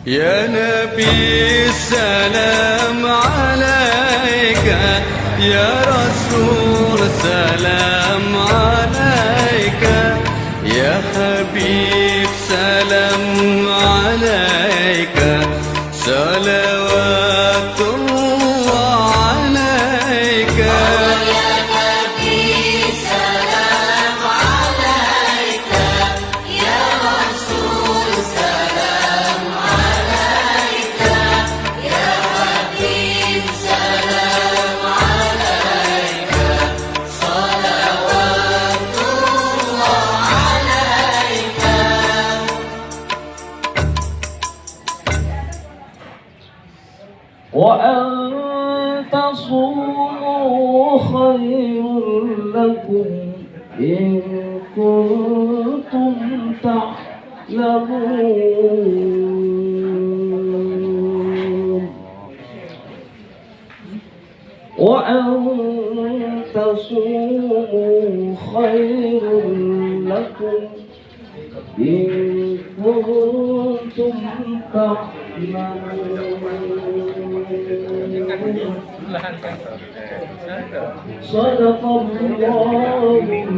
يا نبي السلام عليك، يا رسول سلام عليك، يا حبيب سلام عليك، صلوات الله عليك. وأن تصوموا خير لكم إن كنتم تعلمون. وأن تصوموا خير لكم إن كنتم صدق الله العظيم.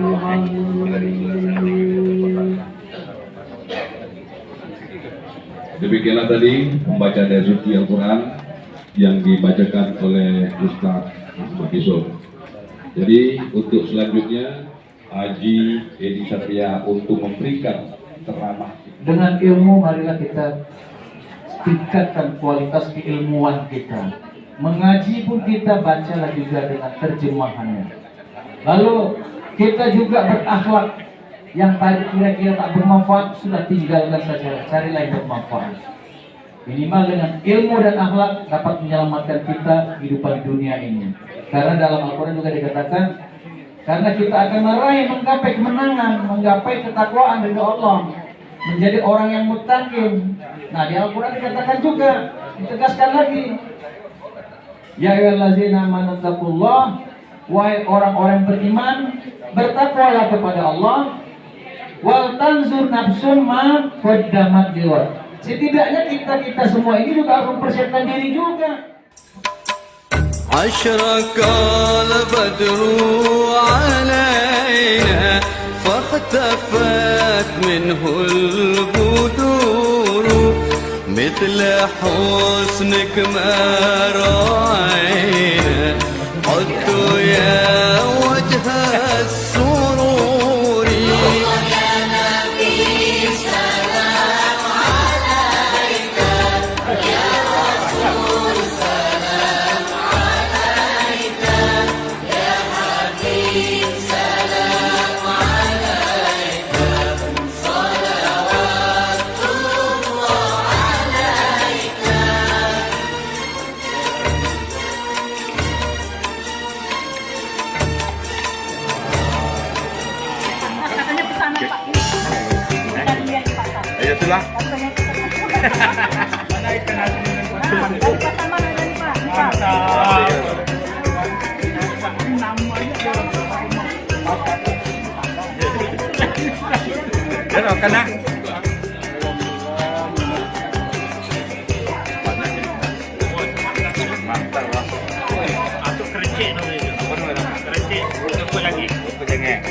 Demikianlah tadi pembacaan dari suci Al-Quran yang dibacakan oleh Ustaz Ahmad Yusuf. Jadi untuk selanjutnya Haji Edi Satria untuk memberikan ceramah. Dengan ilmu marilah kita tingkatkan kualitas keilmuan kita. Mengaji pun kita bacalah juga dengan terjemahannya. Lalu kita juga berakhlak. Yang tadi kira-kira tak bermanfaat sudah tinggalkan saja, carilah yang bermanfaat. Minimal dengan ilmu dan akhlak dapat menyelamatkan kita kehidupan dunia ini. Karena dalam Al-Quran juga dikatakan, karena kita akan meraih, menggapai kemenangan, menggapai ketakwaan dari Allah, menjadi orang yang muttaqin. Nah di Al-Quran dikatakan juga, ditegaskan lagi, ya ayyuhallazina amanu taqullah, wahai orang-orang beriman, bertakwalah kepada Allah. Wal tanzur nafsun ma qaddamat liwat. Setidaknya kita semua ini juga harus mempersiapkan diri juga. أشرق البدر علينا فاختفت منه البدور مثل حسنك ما رأينا قد يا وجه السرور. Ya itulah. Ya kena. Mantap lah. Atau kerja namanya. Kerja. Apa lagi? Jangan.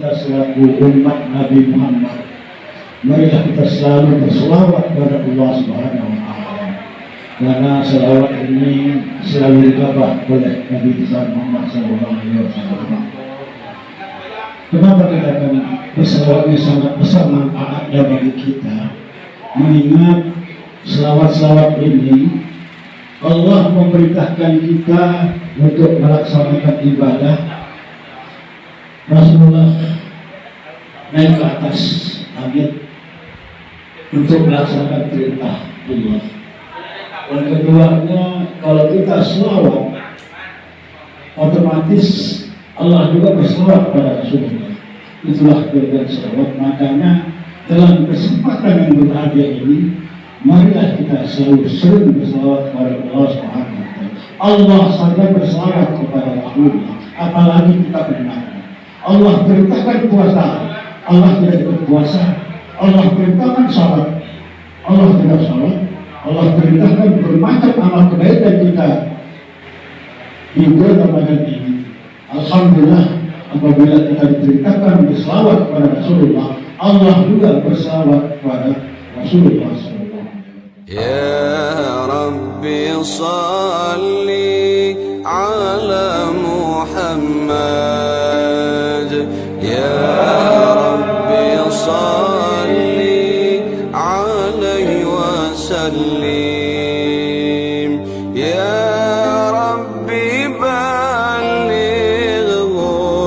kita selaku umat Nabi Muhammad, marilah kita selalu berselawat kepada Allah Subhanahu wa Ta'ala. Karena selawat ini selalu digabah oleh Nabi besar Muhammad SAW. Kenapa dikatakan berselawat ini sangat besar manfaatnya bagi kita? Mengingat selawat-selawat ini Allah memerintahkan kita untuk melaksanakan ibadah. Rasulullah naik ke atas langit untuk melaksanakan perintah Allah. Dan keduanya, kalau kita selawat, otomatis Allah juga berselawat pada Rasulullah. Itulah kemudian selawat. Makanya dalam kesempatan yang berbahagia ini, marilah kita selalu sering berselawat kepada Allah Subhanahu wa Ta'ala. Allah saja berselawat kepada Rasulullah, apalagi kita beriman. Allah perintahkan puasa, Allah tidak ikut puasa. Allah perintahkan salat, Allah tidak salat. Allah perintahkan bermacam amal kebaikan kita di bulan Ramadan ini. Alhamdulillah, apabila kita diperintahkan berselawat kepada Rasulullah, Allah juga berselawat kepada Rasulullah SAW. يا ربي صل على محمد يا ربي صل عليه وسلم يا ربي بلغه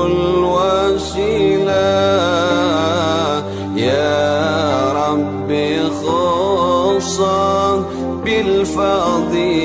الوسيلة يا ربي خصه بالفضيلة